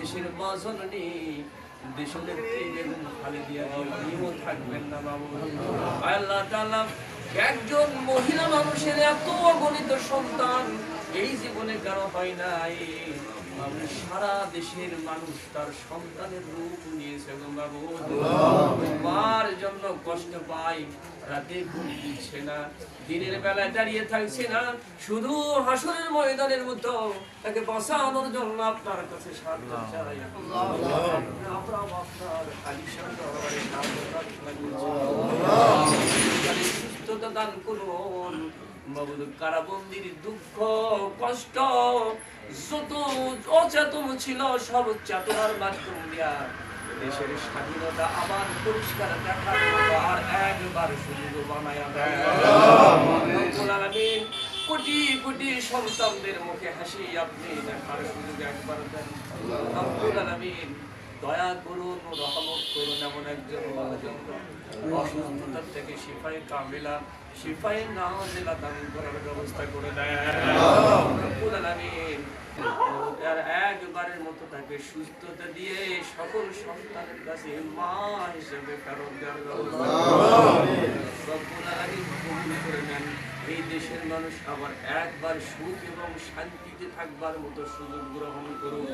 দেশের বাজননি দেশনেত্রী বেগম খালেদা জিয়াও থাকবেন না বাবু। আল্লাহ তাআলা একজন মহিলা মানুষের এত অগণিত সন্তান এই জীবনে কারো হয় নাই। সারা দেশের মানুষ তার সন্তানের রূপ নিয়েছে বাবু। মার জন্য কষ্ট পাই, রাতে ঘুম দিচ্ছে না, দিনের বেলায় দাঁড়িয়ে থাকছে না, শুধু হাসরের ময়দানের মতো তাকে বাঁচানোর জন্য আপনার কাছে সাহায্য চাই। সুস্থতা দান করুন বাবুল। কারাবন্দির দুঃখ কষ্ট যত অচেতন ছিল সব চেতনার মাধ্যম দিয়া দেশের স্বাধীনতা আবার পরিষ্কার দেখার মতো আর একবার সুযোগ বানায় দেন। কোটি কোটি সন্তানদের মুখে হাসি আপনি দেখার সুযোগ একবার দেন রব্বুল আলামিন। দয়া করুন, রহমত করুন এমন একজন অসুস্থতার থেকে শিফায়ে কামিলা, শিফায়ে নাজিলা দান করার ব্যবস্থা করে দেন রব্বুল আলামিন। আর একবারের মতো তাকে সুস্থতা দিয়ে সকল সন্তানের কাছে মা হিসেবে ফেরত দেওয়ার ব্যবস্থা রব্বুল আলামিন কবুল করে নেন। এই দেশের মানুষ আবার একবার সুখ এবং শান্তিতে থাকবার মতো সুযোগ গ্রহণ করুন।